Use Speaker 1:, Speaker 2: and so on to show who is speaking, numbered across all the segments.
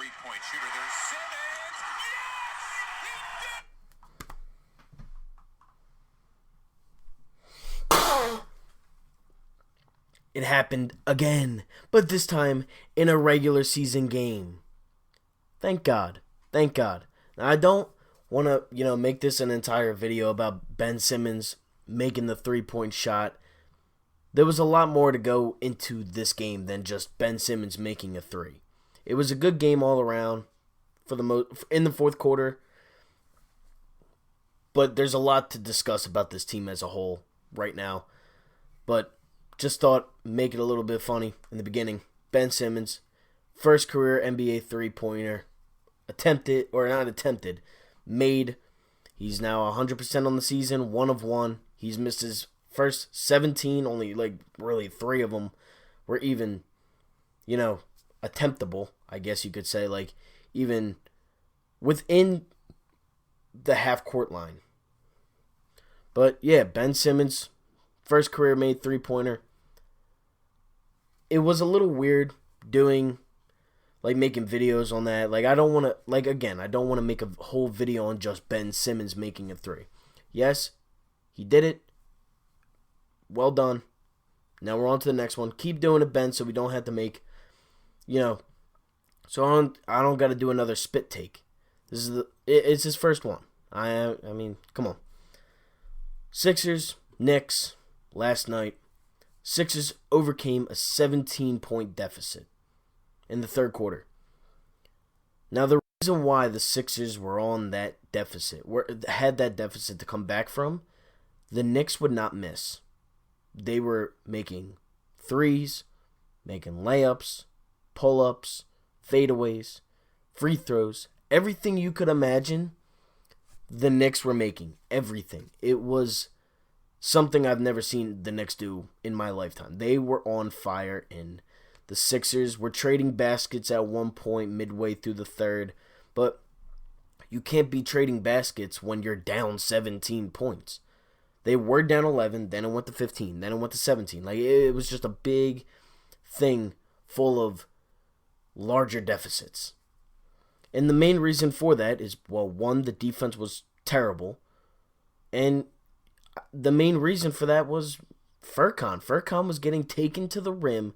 Speaker 1: three-point shooter. There's Simmons. Yes! He did!
Speaker 2: It happened again, but this time in a regular season game. Thank God. Thank God. Now, I don't want to, make this an entire video about Ben Simmons making the three-point shot. There was a lot more to go into this game than just Ben Simmons making a three. It was a good game all around in the fourth quarter. But there's a lot to discuss about this team as a whole right now. But just thought make it a little bit funny in the beginning. Ben Simmons, first career NBA three-pointer, made. He's now 100% on the season, 1 of 1. He's missed his first 17, only really 3 of them were even, attemptable, I guess you could say, even within the half-court line. But, yeah, Ben Simmons, first career made three-pointer. It was a little weird making videos on that. I don't want to, I don't want to make a whole video on just Ben Simmons making a three. Yes, he did it. Well done. Now we're on to the next one. Keep doing it, Ben, so we don't have to make, so I don't got to do another spit take. It's his first one. I mean, come on. Sixers, Knicks, last night. Sixers overcame a 17-point deficit in the third quarter. Now, the reason why the Sixers were on that deficit, had that deficit to come back from, the Knicks would not miss. They were making threes, making layups, pull-ups, fadeaways, free throws, everything you could imagine, the Knicks were making. Everything. It was something I've never seen the Knicks do in my lifetime. They were on fire, and the Sixers were trading baskets at one point midway through the third, but you can't be trading baskets when you're down 17 points. They were down 11, then it went to 15, then it went to 17. It was just a big thing full of larger deficits. And the main reason for that is, one, the defense was terrible, and the main reason for that was Furkan. Furkan was getting taken to the rim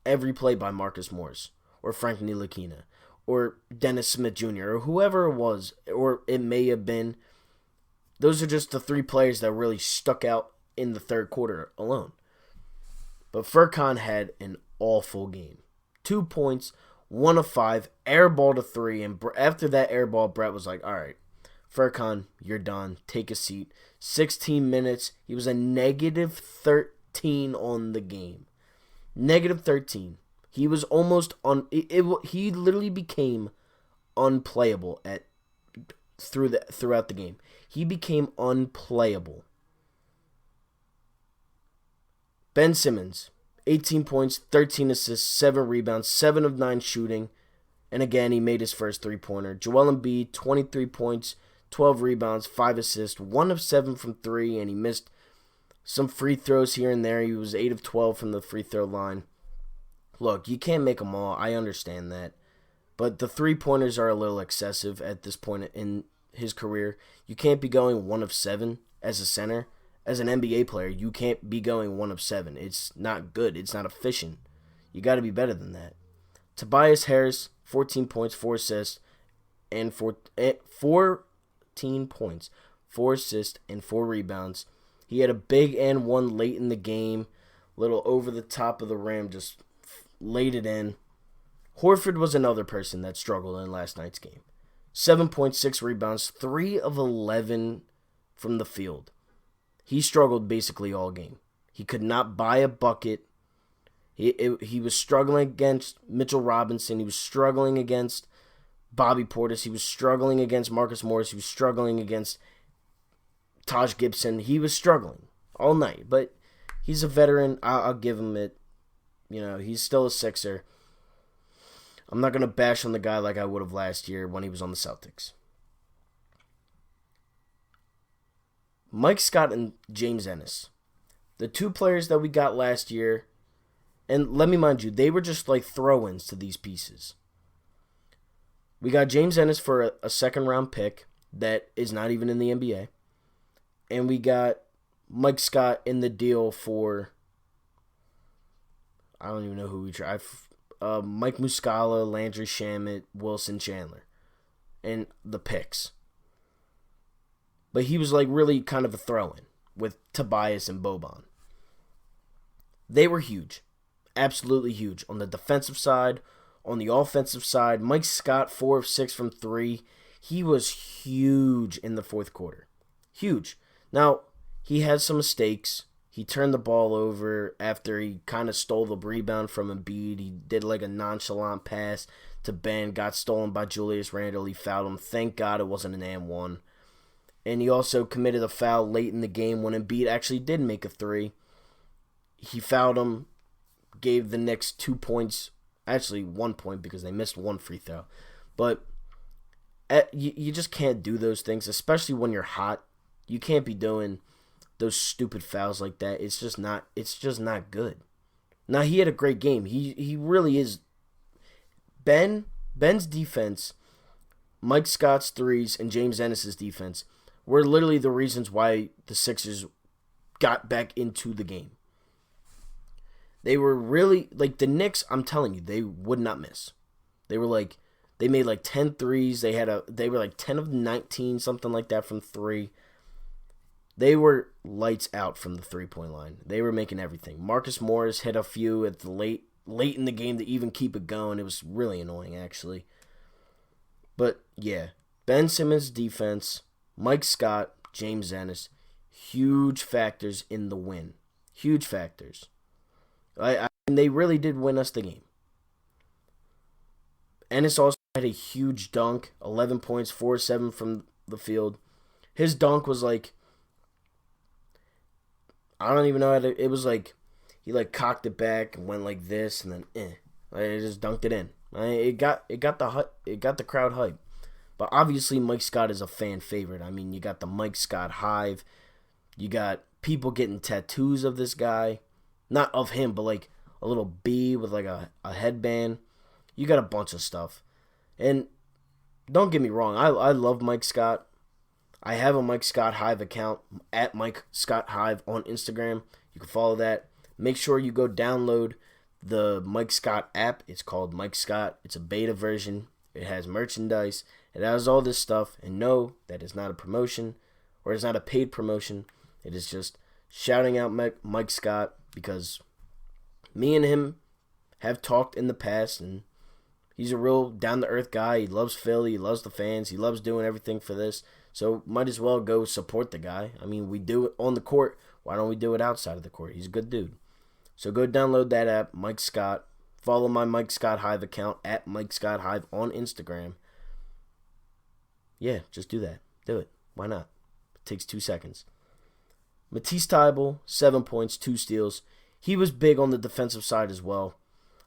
Speaker 2: every play by Marcus Morris or Frank Ntilikina or Dennis Smith Jr. or whoever it was, or it may have been. Those are just the 3 players that really stuck out in the third quarter alone. But Furkan had an awful game. 2 points, 1 of 5, airball to 3, and after that airball, Brett was like, all right, Furkan, you're done. Take a seat. 16 minutes. He was a negative 13 on the game. Negative 13. He was almost he literally became unplayable throughout the game. He became unplayable. Ben Simmons, 18 points, 13 assists, 7 rebounds, 7 of 9 shooting. And again, he made his first three-pointer. Joel Embiid, 23 points, 12 rebounds, 5 assists, 1 of 7 from 3, and he missed some free throws here and there. He was 8 of 12 from the free throw line. Look, you can't make them all. I understand that. But the three-pointers are a little excessive at this point in his career. You can't be going 1 of 7 as a center. As an NBA player, you can't be going 1 of 7. It's not good. It's not efficient. You got to be better than that. Tobias Harris, 14 points, 4 assists, and 14 points, 4 assists, and 4 rebounds. He had a big and one late in the game, little over the top of the rim, just laid it in. Horford was another person that struggled in last night's game. 7.6 rebounds, 3 of 11 from the field. He struggled basically all game. He could not buy a bucket. He was struggling against Mitchell Robinson. He was struggling against Bobby Portis. He was struggling against Marcus Morris. He was struggling against Taj Gibson. He was struggling all night. But he's a veteran. I'll give him it. He's still a Sixer. I'm not going to bash on the guy like I would have last year when he was on the Celtics. Mike Scott and James Ennis. The 2 players that we got last year, and let me mind you, they were just like throw-ins to these pieces. We got James Ennis for a second-round pick that is not even in the NBA. And we got Mike Scott in the deal for, I don't even know who we tried. Mike Muscala, Landry Shamet, Wilson Chandler. And the picks. But he was like really kind of a throw-in with Tobias and Boban. They were huge. Absolutely huge. On the defensive side, on the offensive side, Mike Scott, 4 of 6 from 3. He was huge in the fourth quarter. Huge. Now, he had some mistakes. He turned the ball over after he kind of stole the rebound from Embiid. He did like a nonchalant pass to Ben. Got stolen by Julius Randle. He fouled him. Thank God it wasn't an and-one. And he also committed a foul late in the game when Embiid actually did make a three. He fouled him, gave the Knicks 2 points. Actually, 1 point because they missed one free throw. But you just can't do those things, especially when you're hot. You can't be doing those stupid fouls like that. It's just not good. Now, he had a great game. He really is. Ben's defense, Mike Scott's threes, and James Ennis' defense were literally the reasons why the Sixers got back into the game. They were really, like the Knicks, I'm telling you, they would not miss. They made like 10 threes. They were like 10 of 19, something like that from three. They were lights out from the three-point line. They were making everything. Marcus Morris hit a few at the late in the game to even keep it going. It was really annoying, actually. But, yeah, Ben Simmons' defense, Mike Scott, James Ennis, huge factors in the win. Huge factors. And they really did win us the game. Ennis also had a huge dunk, 11 points, 4-7 from the field. His dunk was like, I don't even know how to, it was like, he like cocked it back and went like this and then Like, it just dunked it in. It got the crowd hype. But obviously Mike Scott is a fan favorite. I mean, you got the Mike Scott hive. You got people getting tattoos of this guy. Not of him, but like a little bee with like a headband. You got a bunch of stuff. And don't get me wrong, I love Mike Scott. I have a Mike Scott Hive account at Mike Scott Hive on Instagram. You can follow that. Make sure you go download the Mike Scott app. It's called Mike Scott. It's a beta version. It has merchandise. It has all this stuff. And no, that is not a promotion or it's not a paid promotion. It is just shouting out Mike Scott because me and him have talked in the past and he's a real down-to-earth guy. He loves Philly. He loves the fans. He loves doing everything for this. So might as well go support the guy. I mean, we do it on the court. Why don't we do it outside of the court? He's a good dude. So go download that app, Mike Scott. Follow my Mike Scott Hive account at Mike Scott Hive on Instagram. Yeah, just do that. Do it. Why not? It takes 2 seconds. Matisse Thybulle, 7 points, 2 steals. He was big on the defensive side as well.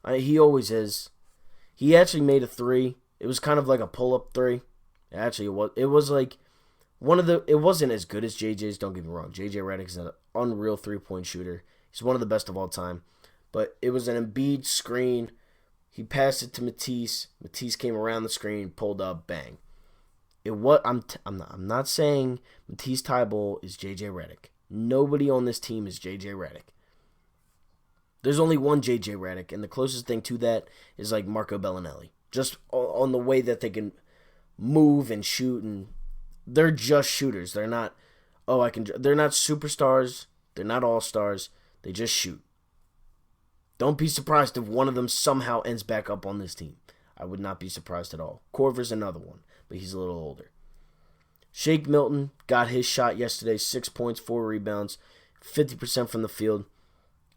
Speaker 2: He always is. He actually made a three. It was kind of like a pull-up three. Actually, it was like it wasn't as good as JJ's, don't get me wrong. JJ Redick's an unreal three-point shooter. He's one of the best of all time. But it was an Embiid screen. He passed it to Matisse. Matisse came around the screen, pulled up, bang. I'm not saying Matisse Thybulle is JJ Redick. Nobody on this team is JJ Redick. There's only one JJ Redick, and the closest thing to that is like Marco Bellinelli. Just on the way that they can move and shoot, and they're just shooters. They're not, they're not superstars. They're not all-stars. They just shoot. Don't be surprised if one of them somehow ends back up on this team. I would not be surprised at all. Korver's another one, but he's a little older. Shake Milton got his shot yesterday, 6 points, 4 rebounds, 50% from the field.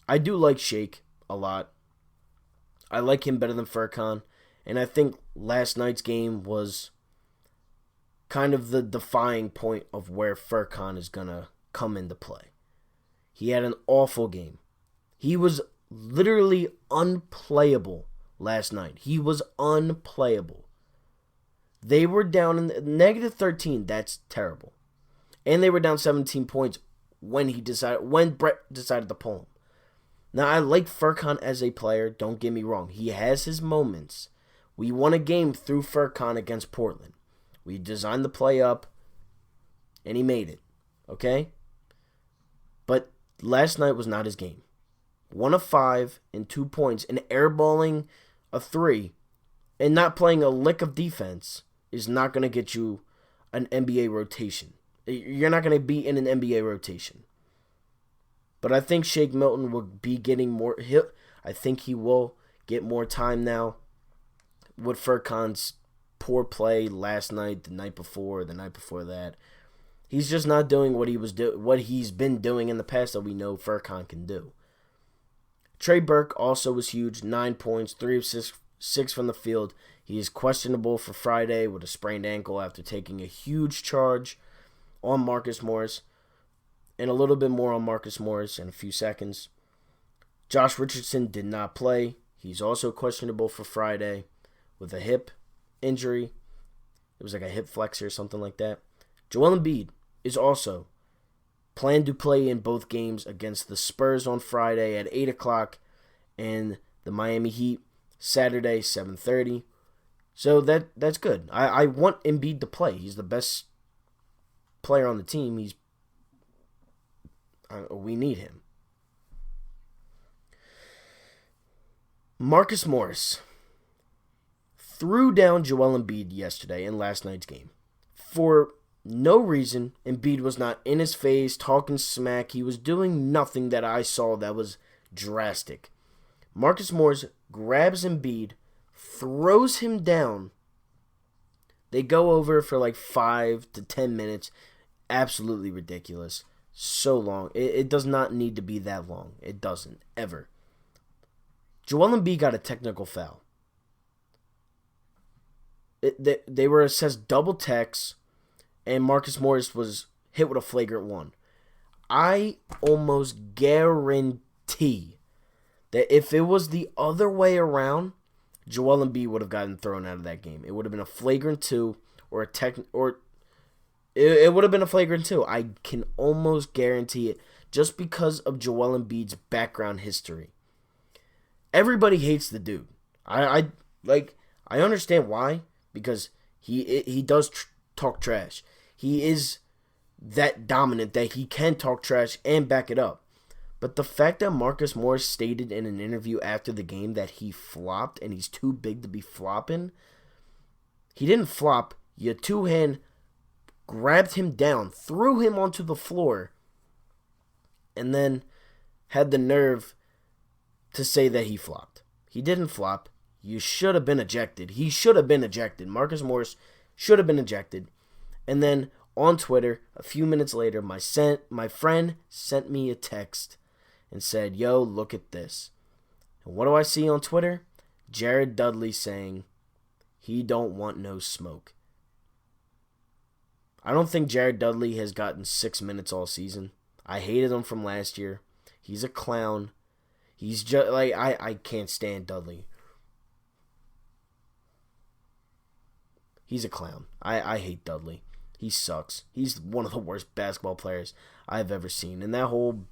Speaker 2: I do like Shake a lot. I like him better than Furkan. And I think last night's game was kind of the defying point of where Furkan is going to come into play. He had an awful game. He was literally unplayable last night. He was unplayable. They were down in negative 13. That's terrible. And they were down 17 points when Brett decided to pull him. Now, I like Furkan as a player. Don't get me wrong. He has his moments We won a game through Furkan against Portland. We designed the play up, and he made it. Okay? But last night was not his game. 1 of 5 and 2 points, and airballing a 3 and not playing a lick of defense is not going to get you an NBA rotation. You're not going to be in an NBA rotation. But I think Shake Milton will be getting more. I think he will get more time now with Furkan's poor play last night, the night before that. He's just not doing what he's been doing in the past that we know Furkan can do. Trey Burke also was huge, 9 points, 3 of 6 from the field. He is questionable for Friday with a sprained ankle after taking a huge charge on Marcus Morris. And a little bit more on Marcus Morris in a few seconds. Josh Richardson did not play. He's also questionable for Friday with a hip injury. It was like a hip flexor or something like that. Joel Embiid is also planned to play in both games against the Spurs on Friday at 8 o'clock and the Miami Heat Saturday, 7:30. So that's good. I want Embiid to play. He's the best player on the team. We need him. Marcus Morris threw down Joel Embiid yesterday in last night's game. For no reason, Embiid was not in his face, talking smack. He was doing nothing that I saw that was drastic. Marcus Morris grabs Embiid, throws him down. They go over for like 5 to 10 minutes. Absolutely ridiculous. So long. It does not need to be that long. It doesn't. Ever. Joel Embiid got a technical foul. They were assessed double techs, and Marcus Morris was hit with a flagrant 1. I almost guarantee that if it was the other way around, Joel Embiid would have gotten thrown out of that game. It would have been a flagrant 2 or a tech or it would have been a flagrant 2. I can almost guarantee it just because of Joel Embiid's background history. Everybody hates the dude. I understand why, because he does talk trash. He is that dominant that he can talk trash and back it up. But the fact that Marcus Morris stated in an interview after the game that he flopped and he's too big to be flopping, he didn't flop. You two-hand grabbed him down, threw him onto the floor, and then had the nerve to say that he flopped. He didn't flop. You should have been ejected. He should have been ejected. Marcus Morris should have been ejected. And then on Twitter, a few minutes later, my friend sent me a text and said, "Yo, look at this." And what do I see on Twitter? Jared Dudley saying he don't want no smoke. I don't think Jared Dudley has gotten 6 minutes all season. I hated him from last year. He's a clown. He's just like, I can't stand Dudley. He's a clown. I hate Dudley. He sucks. He's one of the worst basketball players I've ever seen. And that whole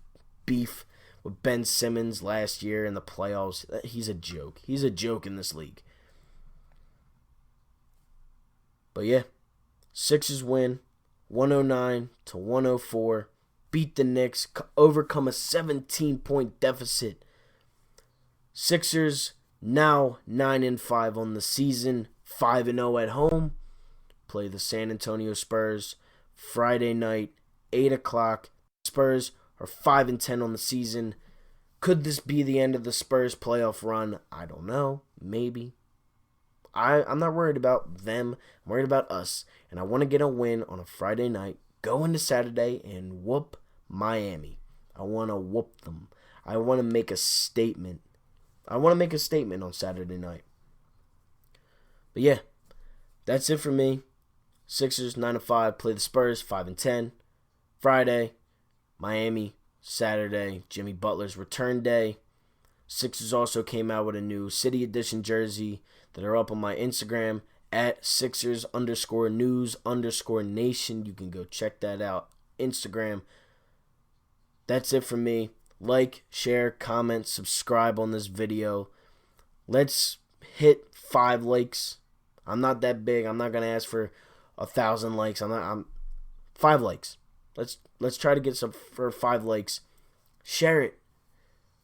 Speaker 2: beef with Ben Simmons last year in the playoffs, he's a joke. He's a joke in this league. But yeah, Sixers win 109-104. Beat the Knicks, overcome a 17-point deficit. Sixers now 9-5 on the season, 5-0 at home. Play the San Antonio Spurs Friday night, 8 o'clock. Spurs are 5-10 on the season. Could this be the end of the Spurs playoff run? I don't know. Maybe. I'm not worried about them. I'm worried about us. And I want to get a win on a Friday night. Go into Saturday and whoop Miami. I want to whoop them. I want to make a statement. I want to make a statement on Saturday night. But yeah, that's it for me. Sixers 9-5. Play the Spurs 5-10. Friday, Miami. Saturday, Jimmy Butler's return day. Sixers also came out with a new City Edition jersey that are up on my Instagram at Sixers_news_nation. You can go check that out. Instagram. That's it for me. Like, share, comment, subscribe on this video. Let's hit 5 likes. I'm not that big. I'm not gonna ask for 1,000 likes. I'm 5 likes. Let's try to get some for 5 likes. Share it.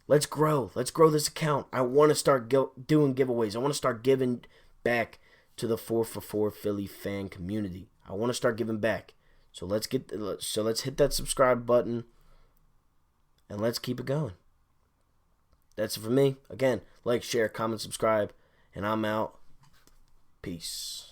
Speaker 2: Let's grow. Let's grow this account. I want to start doing giveaways. I want to start giving back to the 4for4 Philly fan community. I want to start giving back. So let's hit that subscribe button and let's keep it going. That's it for me. Again, like, share, comment, subscribe, and I'm out. Peace.